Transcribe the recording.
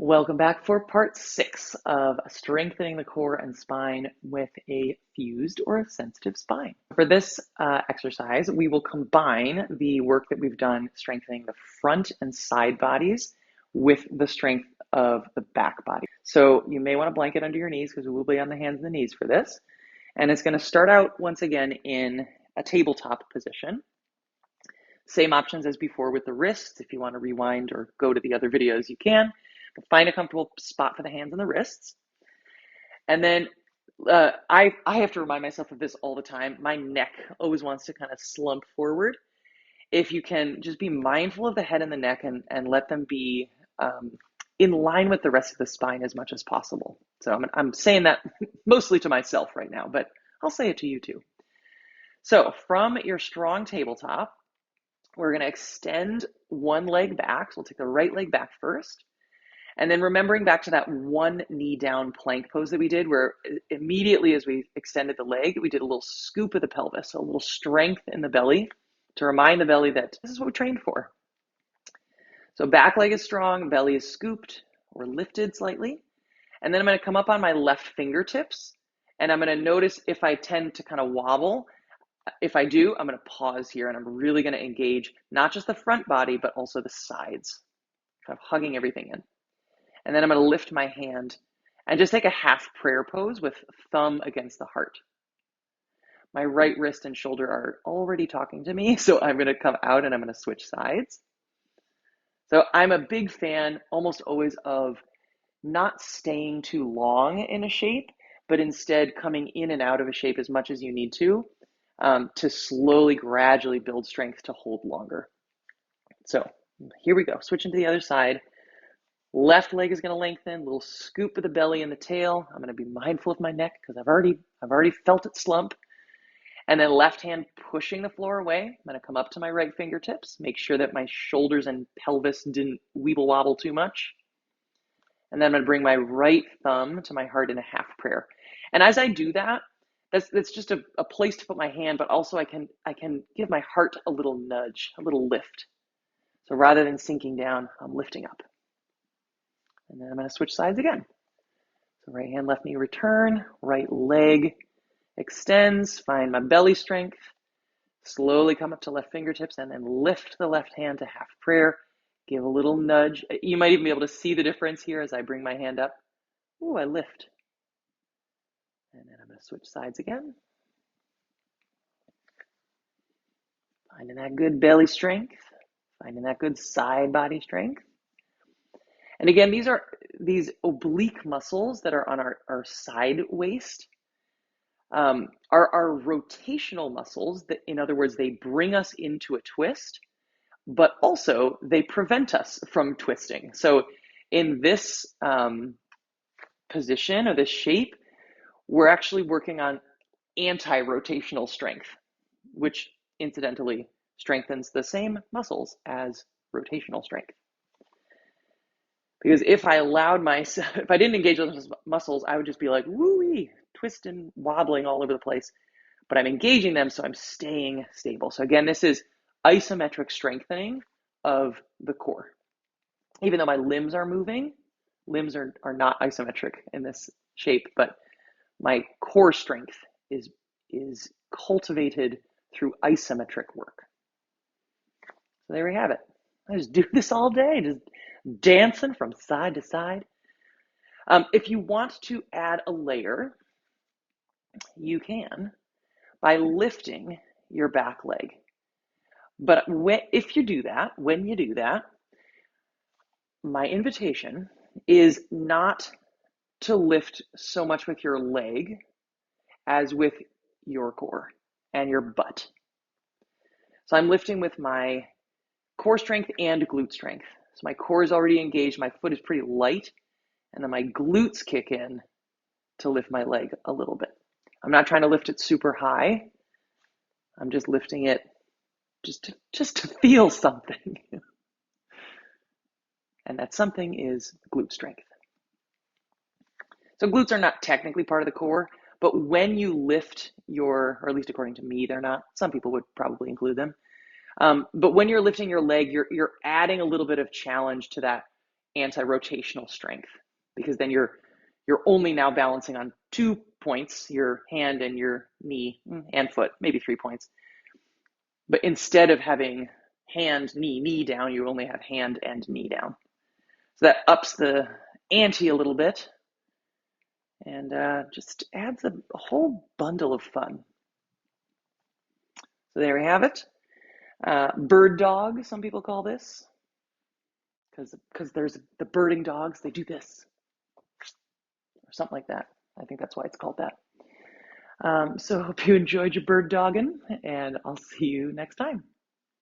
Welcome back for part 6 of strengthening the core and spine with a fused or a sensitive spine. For this exercise, we will combine the work that we've done strengthening the front and side bodies with the strength of the back body. So you may want to blanket under your knees because we will be on the hands and the knees for this. And it's going to start out once again in a tabletop position. Same options as before with the wrists. If you want to rewind or go to the other videos, you can. Find a comfortable spot for the hands and the wrists. And then I have to remind myself of this all the time. My neck always wants to kind of slump forward. If you can just be mindful of the head and the neck and let them be in line with the rest of the spine as much as possible. So I'm saying that mostly to myself right now, but I'll say it to you too. So from your strong tabletop, we're going to extend one leg back. So we'll take the right leg back first. And then remembering back to that one knee down plank pose that we did, where immediately as we extended the leg, we did a little scoop of the pelvis, so a little strength in the belly to remind the belly that this is what we trained for. So back leg is strong, belly is scooped or lifted slightly. And then I'm going to come up on my left fingertips, and I'm going to notice if I tend to kind of wobble. If I do, I'm going to pause here, and I'm really going to engage not just the front body, but also the sides, kind of hugging everything in. And then I'm going to lift my hand and just take a half prayer pose with thumb against the heart. My right wrist and shoulder are already talking to me, so I'm going to come out and I'm going to switch sides. So I'm a big fan almost always of not staying too long in a shape, but instead coming in and out of a shape as much as you need to slowly, gradually build strength to hold longer. So here we go. Switching to the other side. Left leg is going to lengthen, little scoop of the belly and the tail. I'm going to be mindful of my neck because I've already felt it slump. And then left hand pushing the floor away. I'm going to come up to my right fingertips, make sure that my shoulders and pelvis didn't weeble wobble too much. And then I'm going to bring my right thumb to my heart in a half prayer. And as I do that, that's just a place to put my hand, but also I can give my heart a little nudge, a little lift. So rather than sinking down, I'm lifting up. And then I'm going to switch sides again. So right hand, left knee, return. Right leg extends. Find my belly strength. Slowly come up to left fingertips and then lift the left hand to half prayer. Give a little nudge. You might even be able to see the difference here as I bring my hand up. Ooh, I lift. And then I'm going to switch sides again. Finding that good belly strength. Finding that good side body strength. And again, these are these oblique muscles that are on our side waist are our rotational muscles that, in other words, they bring us into a twist, but also they prevent us from twisting. So in this position or this shape, we're actually working on anti-rotational strength, which incidentally strengthens the same muscles as rotational strength. Because if I didn't engage those muscles, I would just be like, woo-wee, twisting, wobbling all over the place. But I'm engaging them, so I'm staying stable. So again, this is isometric strengthening of the core. Even though my limbs are moving, limbs are not isometric in this shape, but my core strength is cultivated through isometric work. So there we have it. I just do this all day, just dancing from side to side. If you want to add a layer, you can by lifting your back leg. But when you do that, my invitation is not to lift so much with your leg as with your core and your butt. So I'm lifting with my core strength and glute strength. So my core is already engaged, my foot is pretty light, and then my glutes kick in to lift my leg a little bit. I'm not trying to lift it super high. I'm just lifting it just to feel something. And that something is glute strength. So glutes are not technically part of the core, but when you lift or at least according to me, they're not. Some people would probably include them. But when you're lifting your leg, you're adding a little bit of challenge to that anti-rotational strength, because then you're only now balancing on 2 points, your hand and your knee and foot, maybe 3 points. But instead of having hand, knee, knee down, you only have hand and knee down. So that ups the ante a little bit and just adds a whole bundle of fun. So there we have it. Bird dog, some people call this, because there's the birding dogs, they do this, or something like that. I think that's why it's called that. So hope you enjoyed your bird dogging, and I'll see you next time.